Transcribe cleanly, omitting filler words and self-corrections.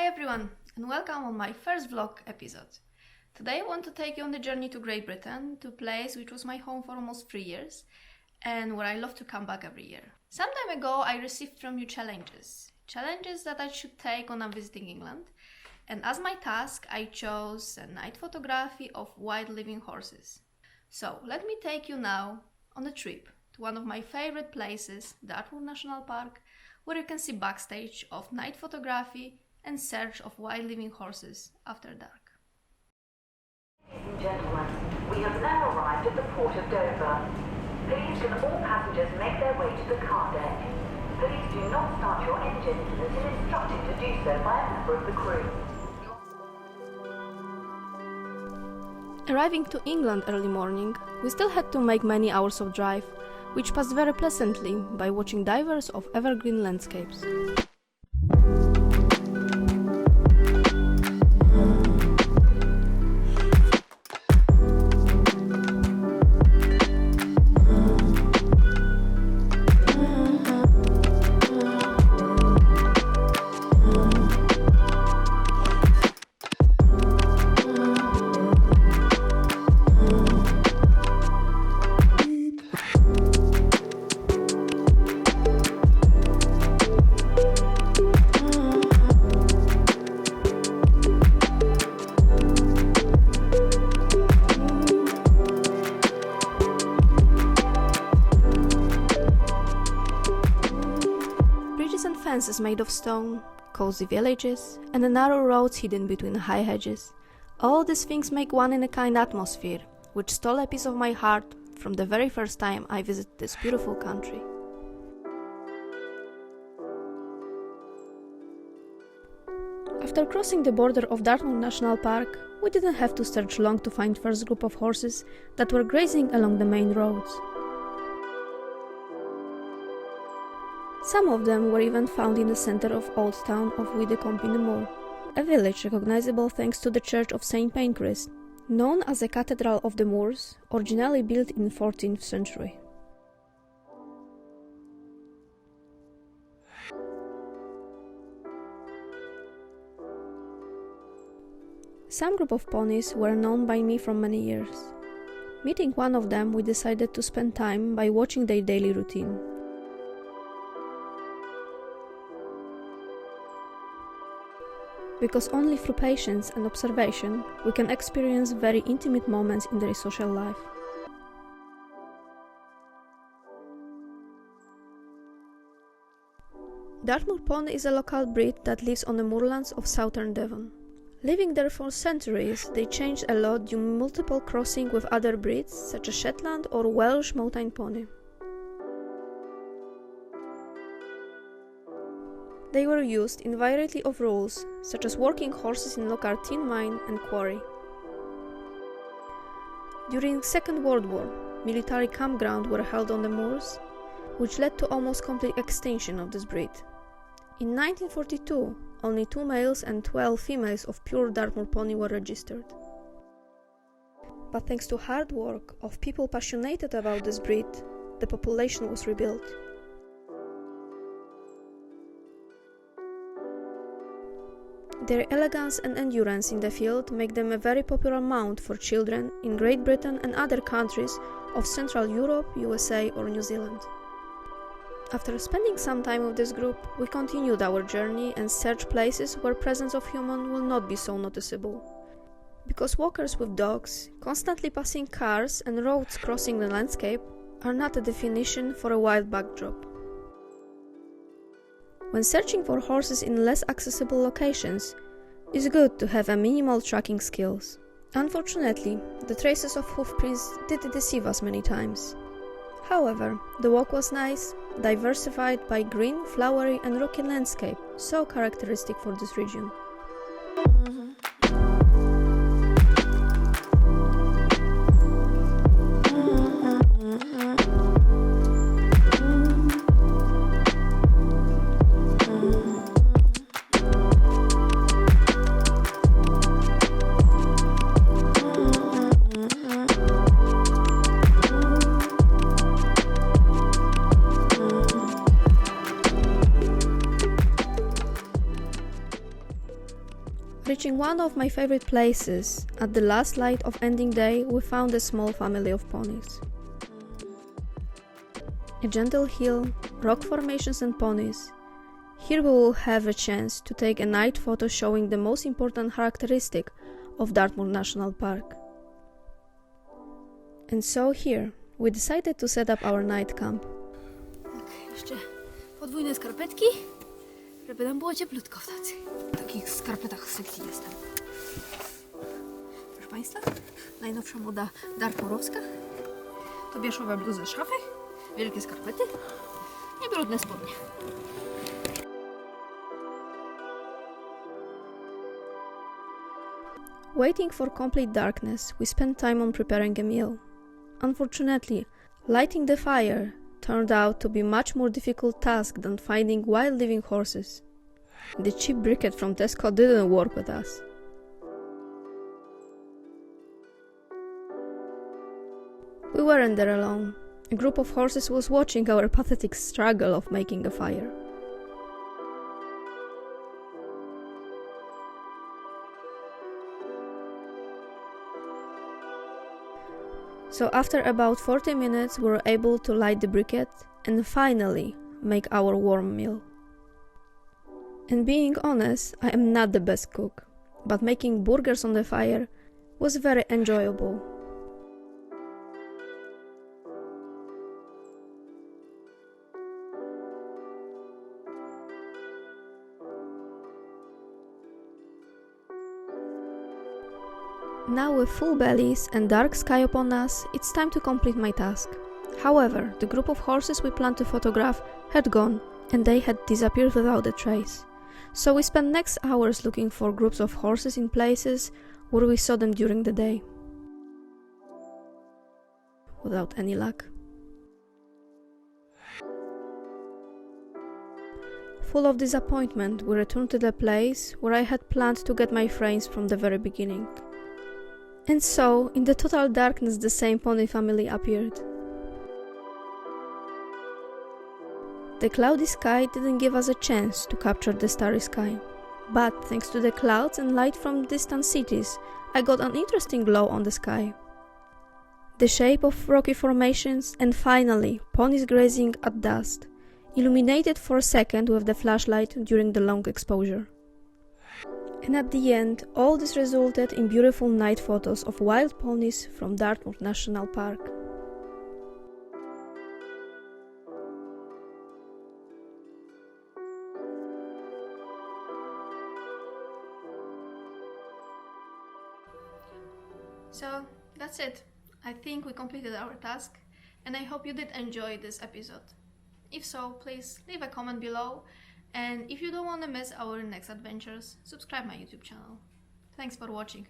everyone, and welcome on my first vlog episode. Today I want to take you on the journey to Great Britain, to a place which was my home for almost 3 years, and where I love to come back every year. Some time ago I received from you challenges that I should take when I'm visiting England, and as my task I chose a night photography of wild living horses. So let me take you now on a trip to one of my favorite places, Dartmoor National Park, where you can see backstage of night photography and search of wild living horses after dark. Ladies and gentlemen, we have now arrived at the port of Dover. Please can all passengers make their way to the car deck. Please do not start your engines until instructed to do so by a member of the crew. Arriving to England early morning, we still had to make many hours of drive, which passed very pleasantly by watching divers of evergreen landscapes. Fences made of stone, cozy villages, and the narrow roads hidden between high hedges. All these things make one in a kind atmosphere, which stole a piece of my heart from the very first time I visited this beautiful country. After crossing the border of Dartmoor National Park, we didn't have to search long to find first group of horses that were grazing along the main roads. Some of them were even found in the center of old town of Widdecombe-in-the-Moor, a village recognizable thanks to the church of St. Pancras, known as the Cathedral of the Moors, originally built in the 14th century. Some group of ponies were known by me from many years. Meeting one of them, we decided to spend time by watching their daily routine. Because only through patience and observation we can experience very intimate moments in their social life. Dartmoor pony is a local breed that lives on the moorlands of southern Devon. Living there for centuries, they changed a lot due to multiple crossing with other breeds such as Shetland or Welsh mountain pony. They were used in variety of roles, such as working horses in local tin mine and quarry. During Second World War, military campgrounds were held on the moors, which led to almost complete extinction of this breed. In 1942, only 2 males and 12 females of pure Dartmoor pony were registered. But thanks to hard work of people passionate about this breed, the population was rebuilt. Their elegance and endurance in the field make them a very popular mount for children in Great Britain and other countries of Central Europe, USA or New Zealand. After spending some time with this group, we continued our journey and searched places where presence of human will not be so noticeable. Because walkers with dogs, constantly passing cars and roads crossing the landscape are not a definition for a wild backdrop. When searching for horses in less accessible locations, it's good to have a minimal tracking skills. Unfortunately, the traces of hoofprints did deceive us many times. However, the walk was nice, diversified by green, flowery and rocky landscape, so characteristic for this region. Reaching one of my favorite places, at the last light of ending day, we found a small family of ponies. A gentle hill, rock formations and ponies. Here we will have a chance to take a night photo showing the most important characteristic of Dartmoor National Park. And so here, we decided to set up our night camp. Jeszcze podwójne skarpetki, żeby nam było cieplutko w tacy. W takich skarpetach z sekcji jestem. Proszę Państwa, najnowsza moda dartmoorowska. To bieszowe bluzy z szafy, wielkie skarpety i brudne spodnie. Waiting for complete darkness, we spent time on preparing a meal. Unfortunately, lighting the fire turned out to be a much more difficult task than finding wild living horses. The cheap briquette from Tesco didn't work with us. We weren't there alone. A group of horses was watching our pathetic struggle of making a fire. So after about 40 minutes we were able to light the briquette and finally make our warm meal. And being honest, I am not the best cook, but making burgers on the fire was very enjoyable. Now with full bellies and dark sky upon us, it's time to complete my task. However, the group of horses we planned to photograph had gone, and they had disappeared without a trace. So we spent next hours looking for groups of horses in places where we saw them during the day. Without any luck. Full of disappointment, we returned to the place where I had planned to get my frames from the very beginning. And so, in the total darkness, the same pony family appeared. The cloudy sky didn't give us a chance to capture the starry sky. But thanks to the clouds and light from distant cities, I got an interesting glow on the sky. The shape of rocky formations and finally, ponies grazing at dusk, illuminated for a second with the flashlight during the long exposure. And at the end, all this resulted in beautiful night photos of wild ponies from Dartmoor National Park. So that's it. I think we completed our task, and I hope you did enjoy this episode. If so, please leave a comment below. And if you don't want to miss our next adventures, subscribe my YouTube channel. Thanks for watching.